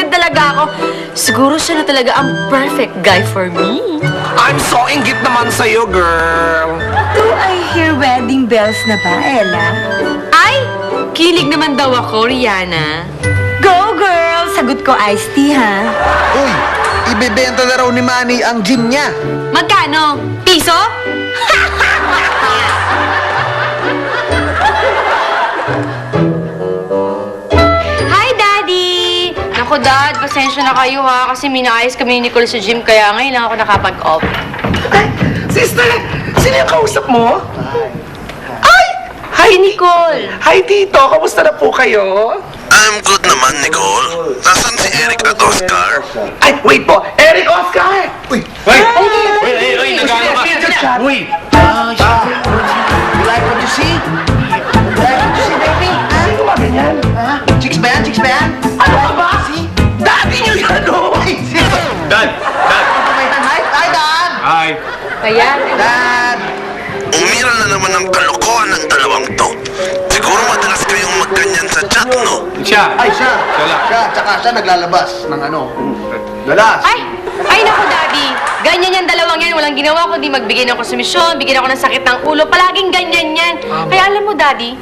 excited talaga ako. Siguro siya na talaga ang perfect guy for me. I'm so inggit naman sa'yo, girl. Do I hear wedding bells na ba, Ella? Ay! Kilig naman daw ako, Rihanna. Go, girl! Sagot ko iced tea, ha? Uy, ibebenta na raw ni Manny ang gym niya. Magkano? Piso? Hi, Daddy! Naku, Dad, pasensya na kayo ha kasi minaayos kami ni Nicole sa gym kaya ngayon lang ako nakapag-off. Sister, sino yung kausap mo? Hi, Nicole! Hi, Tito. Kamusta na po kayo? I'm good naman, Nicole. Nasaan si Eric at Oscar? Ay, wait po. Eric, Oscar! Uy! Uy, nagano ka? Uy! You like what you see? You like what you see, baby? Sino ba ganyan? Chicks ba yan? Chicks ba yan? Ano ka ba? Daddy niyo yan, oh! Dad! Hi, hi, Dad! Hi! Ayan. Dad! Umiral na naman ang kalokohan ng dalawang to. Siguro madalas kayong magganyan sa chat, no? Siya! Ay, siya! Siya lang. Tsaka siya naglalabas ng ano. Dalas! Ay, naku, Daddy. Ganyan yan, dalawang yan. Walang ginawa kundi magbigay ng konsumisyon, bigyan ako ng sakit ng ulo. Palaging ganyan yan. Kaya alam mo, Daddy,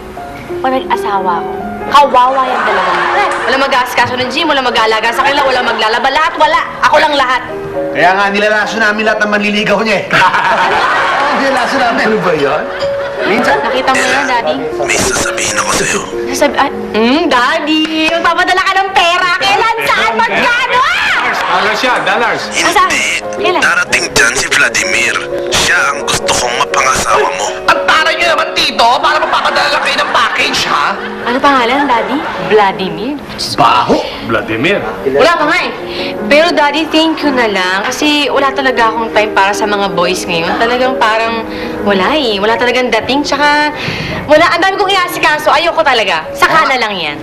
pag nag-asawa ko, kawawa yung dalawang yan. Wala mag-aaskaso ng gym, wala mag-aalaga sa kanila, wala maglalaba. Lahat, wala. Ako lang lahat. Kaya nga nilalaso namin lahat ng manliligaw niya eh. Nilalaso namin. Ano ba yan? Minsan. Nakita mo yan, Daddy? May sasabihin ako sa'yo. Sabi, Daddy, magpapadala ka ng pera. Kailan, saan, magkano? Dollars siya, dollars. Hindi. Kailan? Darating dyan si Vladimir. Siya ang gusto kong mapangasawa mo. Ang taray niyo naman, Tito, para magpapadala lang kayo ng package, ha? Ano pangalan, Daddy? Vladimir? Baho! Vladimir. Wala pa nga eh. Pero Daddy, thank you na lang. Kasi wala talaga akong time para sa mga boys ngayon. Talagang parang wala eh. Wala talagang dating. Tsaka wala. Ang dami kong inaasikaso. Ayoko talaga. Saka na lang yan.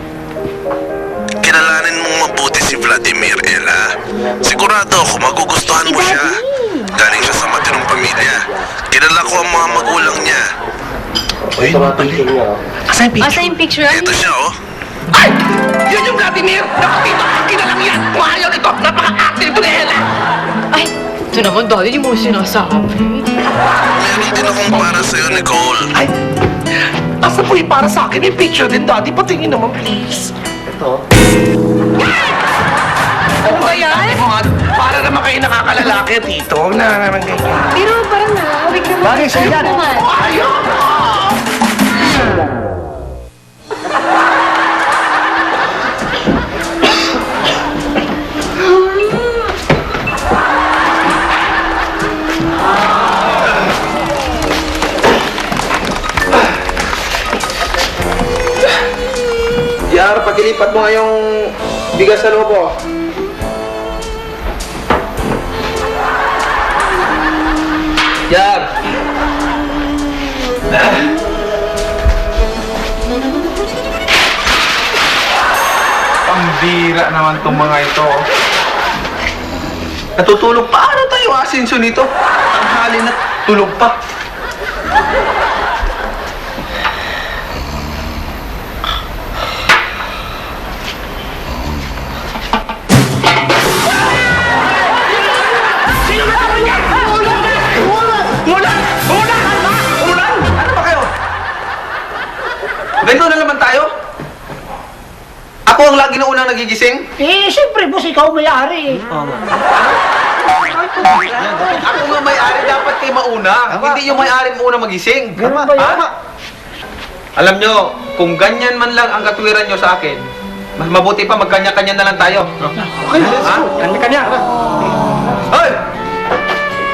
Kilalanin mong mabuti si Vladimir, Ella. Sigurado ako magugustuhan mo siya. Galing siya sa matinong pamilya. Kilala ko ang mga magulang niya. Asan yung Asa yung picture? Ito siya, oh. Ay! Yun yung Vladimir! Naku, Tito, akin na lang yan! Kung ayaw nito, napaka-active ito ni Ella! Ay, ito naman, Daddy. Hindi mo sinasabi. Meron din akong para sa'yo, Nicole. Ay! Asa po yung para sa akin yung picture din, Daddy? Patingin naman, please. Ito. Ano ba yan? Para naman kayo nakakalalaki, Tito. Huwag na naman ganyan. Pero parang nakawig naman. Bagay sa'yo yan. Ayaw! Yar, pagilipat mo nga yung bigas sa lobo. Yar! Pambira naman tong mga ito. Natutulog pa? Ano tayo asinso nito? Ang halin na tulog pa. Sino na naman yan? Ulan! Ulan! Ano ba kayo? Ganito na naman tayo? Ako ang lagi na unang nagigising? Eh, siyempre, boss, ikaw may-ari. Ako nga may-ari, dapat kayo mauna. Hindi yung may-ari mo una magising. Ganun ba yun? Alam nyo, kung ganyan man lang ang katwiran nyo sa akin, mas mabuti pa magkanya-kanya na lang tayo. Okay, let's go. Kanya-kanya. Hoy!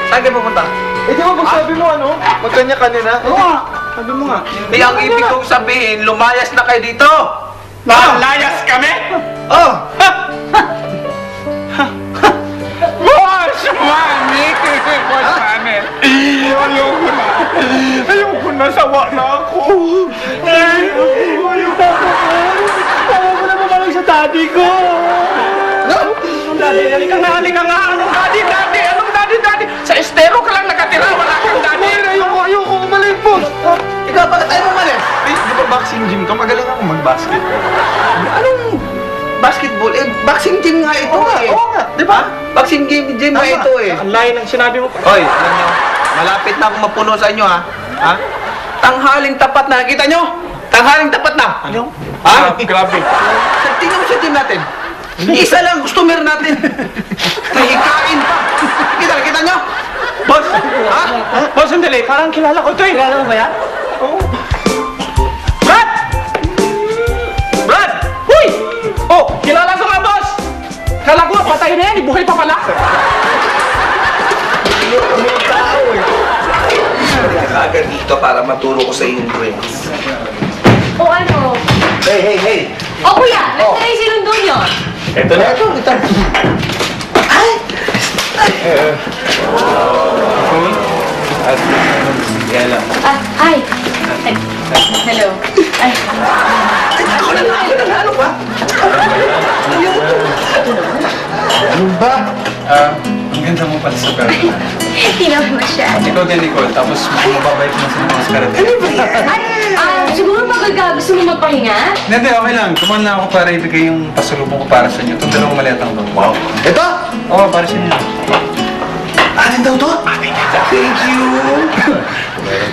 Saan kayo pupunta? Eh, di ba pag sabi mo, ano? Magkanya-kanya na? Oo nga. Sabi mo nga. Eh, ang ibig kong sabihin, lumayas na kayo dito! Lalayas kami? Oh! Boss! Mami! Boss, mami! Ayoko na. Ayoko na. Sawa na ako. Ayoko na. Ayaw mo na mamalag sa daddy ko. Daddy, halika nga. Anong daddy? Anong daddy? Sa estero ka lang nakatira, wala kang daddy. Ayoko. Umalig, boss. Ikaw, bakit tayo umalis? Eh, di ba boxing gym to? Magaling ako mag-basket. basketball. Boxing gym nga ito eh. Oo nga, di ba? Boxing gym nga ito eh. Ang layo ng sinabi mo. Hoy, alam nyo, malapit na akong mapuno sa inyo, ha? Ha? Tanghaling tapat na, kita nyo? Tanghaling tapat na. Ano? Ha? Grabe. Tingnan mo sa team natin. Isa lang customer natin. Tahikain pa. Kita nyo? Boss! Ha? Boss, sandali. Parang kilala ko ito eh. Kilala mo ba yan? Oo. Brad! Brad! Huy! Oh, kilala ko nga, boss! Kala ko, patay na yan. Buhay pa pala. Agad dito para maturo ko sa iyo yung drinks. O ano? Hey! O kuya, nasa na yung sinundo nyo? Ito na. Ito. Ah, hi. Hello. Ay. Ako na. Ano ba? Ang ganda mo pala sa pera. Tinaw mo siya. Ikaw din, Nicole. Tapos mababait mo sa mga karate. Siguro gusto mo magpahinga? Hindi, okay lang. Kumain lang ako para ibigay yung pasalubong ko para sa inyo. Itong dalawang maliatang to. Wow. Ito? Oo, para sa inyo. Atin daw to? Thank you.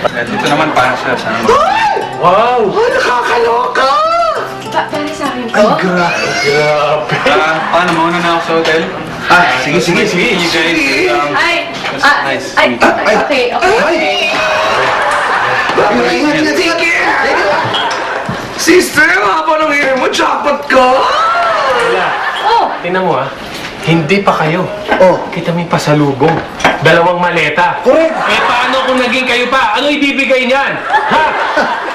At ito naman para sa naman. Wow! Oh, nakakaloka! Para sa akin to? Paano? Mauna na ako sa hotel? Sige. You guys, Ay. nice. Okay. Sige! Sister, haba ng hair mo, jackpot ka! Oh, Tingnan mo hindi pa kayo. Oh. Kita mo yung pasalubong. Dalawang maleta. Correct! Eh paano kung naging kayo pa? Ano ibibigay niyan? Ha?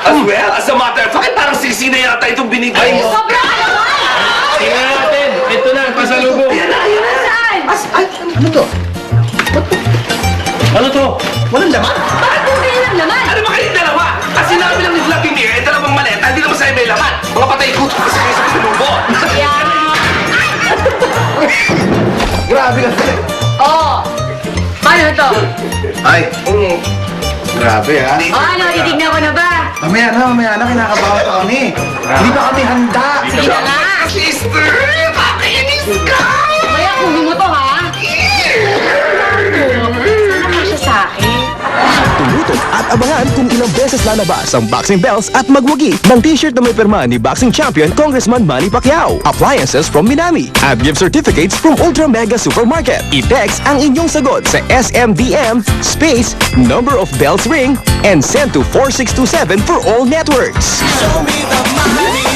As well, as a matter of fact, parang sisi na yata itong binigay mo. sobra ka naman! Tingnan natin. Ito na, pasalubong. Ayan na! Saan? Ano to? Ano to? Walang laman? Bakit kung kayo lang naman? Ano ba kayong dalawa? Ang sinabi lang ni Vladimir, eh, dalawang maleta, hindi naman sa'yo may laman. Mga patay ko, kasi kayo sa pinubo. Yeah. Grabe ka sila. Oh. Paano to? Ay, grabe ha. Oh, ano, titignan ko na ba? Mamaya na, kinakabahan pa kami. Hindi pa kami handa. Sige na nga. Sister, kakainis ka! Maya, kunin mo to, ha? Sana mo siya sa akin. Tumutok at abangan kung ilang beses lalabas ang Boxing Bells at magwagi ng t-shirt na may pirma ni Boxing Champion Congressman Manny Pacquiao. Appliances from Minami at gift certificates from Ultra Mega Supermarket. I-text ang inyong sagot sa SMDM space number of bells ring and send to 4627 for all networks. Show me the money.